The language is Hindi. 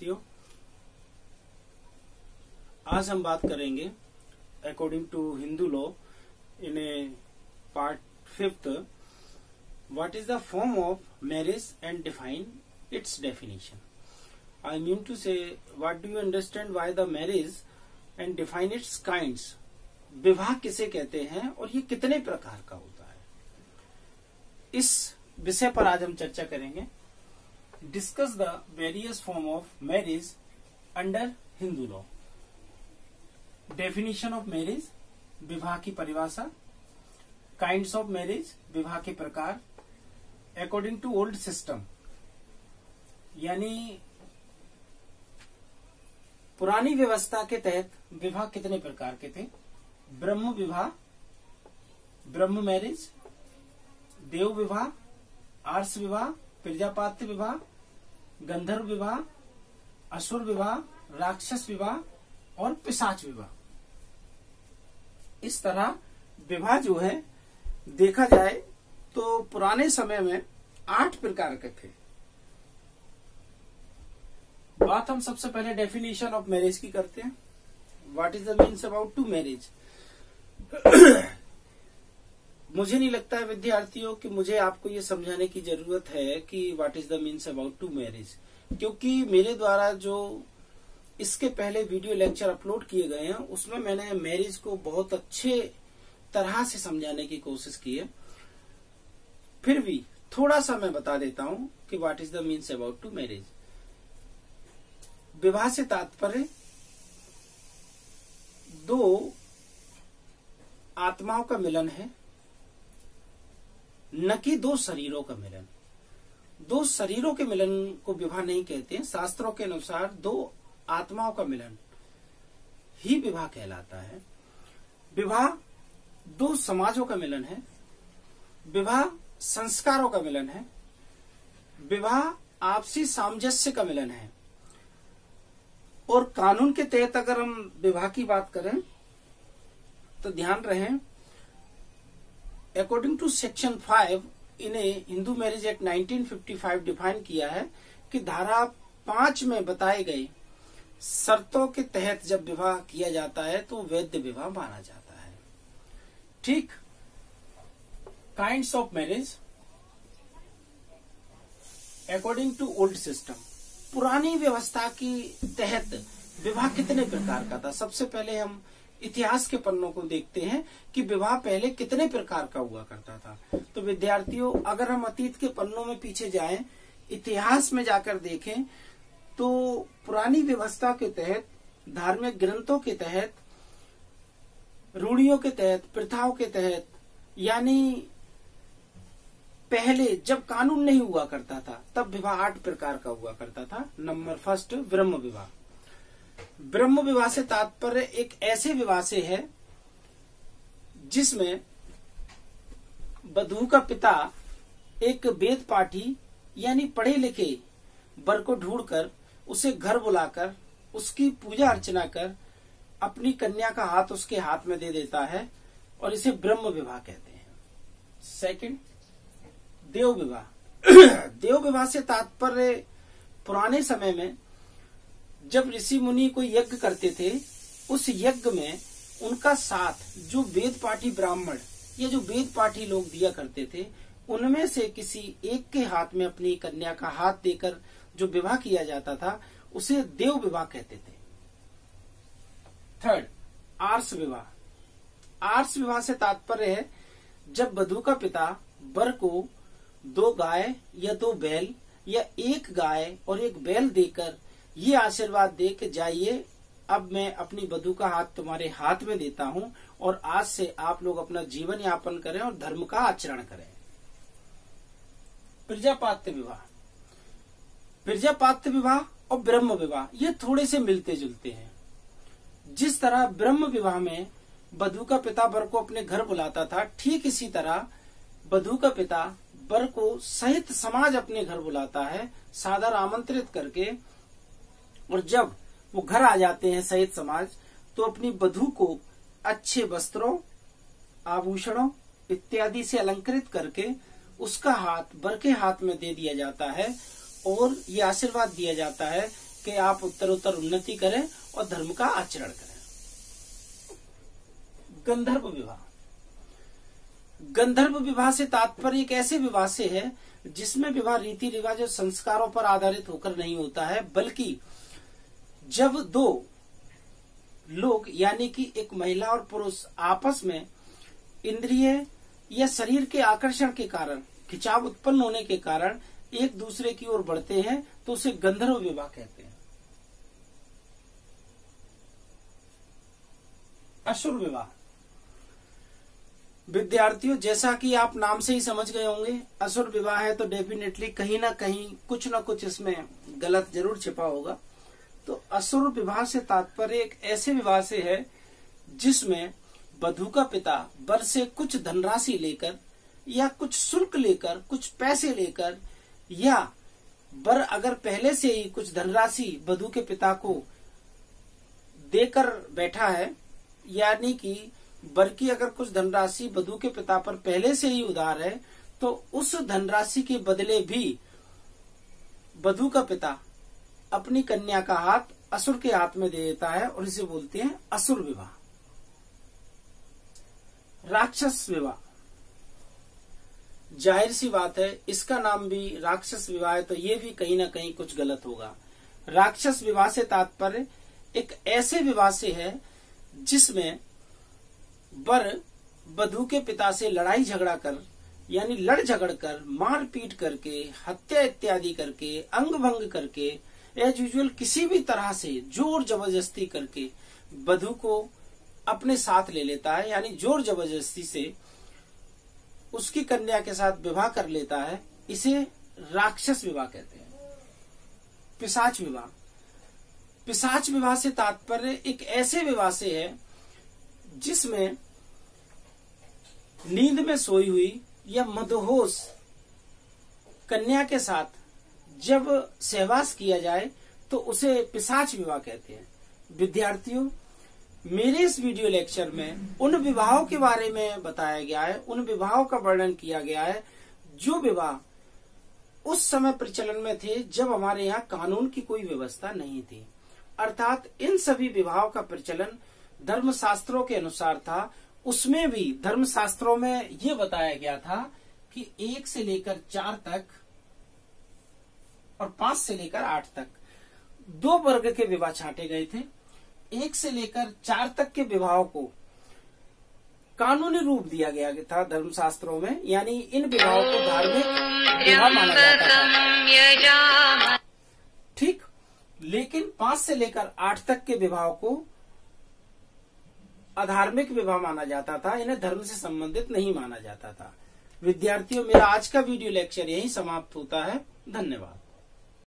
विद्यार्थियों, आज हम बात करेंगे according to Hindu law in a part 5th, what is the form of marriage and define its definition. I mean to say what do you understand why the marriage and define its kinds. विवाह किसे कहते हैं और ये कितने प्रकार का होता है, इस विषय पर आज हम चर्चा करेंगे। Discuss the various form of marriage under Hindu law. Definition of marriage, विवाह की परिभाषा। काइंड्स ऑफ मैरिज, विवाह के प्रकार। अकॉर्डिंग टू ओल्ड सिस्टम, यानी पुरानी व्यवस्था के तहत विवाह कितने प्रकार के थे। ब्रह्म विवाह, ब्रह्म मैरिज, देव विवाह, आर्ष विवाह, प्रजापात्य विवाह, गंधर्व विवाह, असुर विवाह, राक्षस विवाह और पिशाच विवाह। इस तरह विवाह जो है देखा जाए तो पुराने समय में 8 प्रकार के थे। बात हम सबसे पहले डेफिनेशन ऑफ मैरिज की करते हैं। What is the means about to marriage. मुझे नहीं लगता है विद्यार्थियों कि मुझे आपको ये समझाने की जरूरत है कि what is the means about to marriage, क्योंकि मेरे द्वारा जो इसके पहले वीडियो लेक्चर अपलोड किए गए हैं उसमें मैंने मैरिज को बहुत अच्छे तरह से समझाने की कोशिश की है। फिर भी थोड़ा सा मैं बता देता हूं कि what is the means about to marriage. विवाह से तात्पर्य दो आत्माओं का मिलन है, न कि दो शरीरों का मिलन। दो शरीरों के मिलन को विवाह नहीं कहते हैं। शास्त्रों के अनुसार दो आत्माओं का मिलन ही विवाह कहलाता है। विवाह दो समाजों का मिलन है। विवाह संस्कारों का मिलन है। विवाह आपसी सामंजस्य का मिलन है। और कानून के तहत अगर हम विवाह की बात करें तो ध्यान रहे, अकॉर्डिंग टू सेक्शन 5 इन्हें हिंदू मैरिज एक्ट 1955 डिफाइन किया है कि धारा 5 में बताए गए शर्तों के तहत जब विवाह किया जाता है तो वैध विवाह माना जाता है। ठीक। Kinds of marriage according to old system, पुरानी व्यवस्था की तहत विवाह कितने प्रकार का था। सबसे पहले हम इतिहास के पन्नों को देखते हैं कि विवाह पहले कितने प्रकार का हुआ करता था। तो विद्यार्थियों, अगर हम अतीत के पन्नों में पीछे जाएं, इतिहास में जाकर देखें तो पुरानी व्यवस्था के तहत, धार्मिक ग्रंथों के तहत, रूढ़ियों के तहत, प्रथाओं के तहत, यानी पहले जब कानून नहीं हुआ करता था तब विवाह 8 प्रकार का हुआ करता था। नंबर 1 ब्रह्म विवाह। ब्रह्म विवाह से तात्पर्य एक ऐसे विवाह से है जिसमें वधू का पिता एक वेद पाठी यानी पढ़े लिखे वर को ढूंढकर उसे घर बुलाकर उसकी पूजा अर्चना कर अपनी कन्या का हाथ उसके हाथ में दे देता है और इसे ब्रह्म विवाह कहते हैं। सेकंड, देव विवाह। देव विवाह से तात्पर्य पुराने समय में जब ऋषि मुनि कोई यज्ञ करते थे, उस यज्ञ में उनका साथ जो वेद पाठी ब्राह्मण या जो वेद पाठी लोग दिया करते थे, उनमें से किसी एक के हाथ में अपनी कन्या का हाथ देकर जो विवाह किया जाता था उसे देव विवाह कहते थे। थर्ड, आर्ष विवाह। आर्ष विवाह से तात्पर्य है जब वधू का पिता वर को 2 गाय या 2 बैल या 1 गाय और 1 बैल देकर ये आशीर्वाद दे के जाइए, अब मैं अपनी वधू का हाथ तुम्हारे हाथ में देता हूं और आज से आप लोग अपना जीवन यापन करें और धर्म का आचरण करें। प्रजापात्य विवाह। प्रजापात्य विवाह और ब्रह्म विवाह ये थोड़े से मिलते जुलते हैं। जिस तरह ब्रह्म विवाह में वधू का पिता वर को अपने घर बुलाता था, ठीक इसी तरह वधू का पिता वर को सहित समाज अपने घर बुलाता है, सादर आमंत्रित करके। और जब वो घर आ जाते हैं सहित समाज, तो अपनी वधू को अच्छे वस्त्रों, आभूषणों इत्यादि से अलंकृत करके उसका हाथ वर के हाथ में दे दिया जाता है और ये आशीर्वाद दिया जाता है कि आप उत्तरोत्तर उन्नति करें और धर्म का आचरण करें। गंधर्व विवाह। गंधर्व विवाह से तात्पर्य एक ऐसे विवाह से है जिसमें विवाह रीति रिवाज और संस्कारों पर आधारित होकर नहीं होता है, बल्कि जब दो लोग यानी कि एक महिला और पुरुष आपस में इंद्रिय या शरीर के आकर्षण के कारण, खिंचाव उत्पन्न होने के कारण एक दूसरे की ओर बढ़ते हैं तो उसे गंधर्व विवाह कहते हैं। असुर विवाह। विद्यार्थियों, जैसा कि आप नाम से ही समझ गए होंगे, असुर विवाह है तो डेफिनेटली कहीं ना कहीं कुछ ना कुछ इसमें गलत जरूर छिपा होगा। तो असुर विवाह से तात्पर्य एक ऐसे विवाह से है जिसमें वधू का पिता वर से कुछ धनराशि लेकर या कुछ शुल्क लेकर, कुछ पैसे लेकर, या वर अगर पहले से ही कुछ धनराशि वधू के पिता को देकर बैठा है, यानी कि वर की अगर कुछ धनराशि वधू के पिता पर पहले से ही उधार है, तो उस धनराशि के बदले भी वधू का पिता अपनी कन्या का हाथ असुर के हाथ में दे देता है और इसे बोलते हैं असुर विवाह। राक्षस विवाह। जाहिर सी बात है, इसका नाम भी राक्षस विवाह है तो ये भी कहीं ना कहीं कुछ गलत होगा। राक्षस विवाह से तात्पर्य एक ऐसे विवाह से है जिसमें वर वधू के पिता से लड़ाई झगड़ा कर, यानी लड़ झगड़ कर, मार पीट करके, हत्या इत्यादि करके, अंग भंग करके, एज यूजुअल किसी भी तरह से जोर जबरदस्ती करके वधू को अपने साथ ले लेता है, यानी जोर जबरदस्ती से उसकी कन्या के साथ विवाह कर लेता है। इसे राक्षस विवाह कहते हैं। पिशाच विवाह। पिशाच विवाह से तात्पर्य एक ऐसे विवाह से है जिसमें नींद में सोई हुई या मदहोश कन्या के साथ जब सहवास किया जाए तो उसे पिशाच विवाह कहते हैं। विद्यार्थियों, मेरे इस वीडियो लेक्चर में उन विवाहों के बारे में बताया गया है, उन विवाहों का वर्णन किया गया है जो विवाह उस समय प्रचलन में थे जब हमारे यहाँ कानून की कोई व्यवस्था नहीं थी। अर्थात इन सभी विवाहों का प्रचलन धर्मशास्त्रों के अनुसार था। उसमें भी धर्मशास्त्रों में ये बताया गया था कि 1 से लेकर 4 तक और 5 से लेकर 8 तक 2 वर्ग के विवाह छांटे गए थे। 1 से लेकर 4 तक के विवाहों को कानूनी रूप दिया गया था धर्मशास्त्रों में, यानी इन विवाहों को धार्मिक विवाह माना जाता था। ठीक, लेकिन 5 से लेकर 8 तक के विवाहों को अधार्मिक विवाह माना जाता था, इन्हें धर्म से संबंधित नहीं माना जाता था। विद्यार्थियों, मेरा आज का वीडियो लेक्चर यहीं समाप्त होता है। धन्यवाद।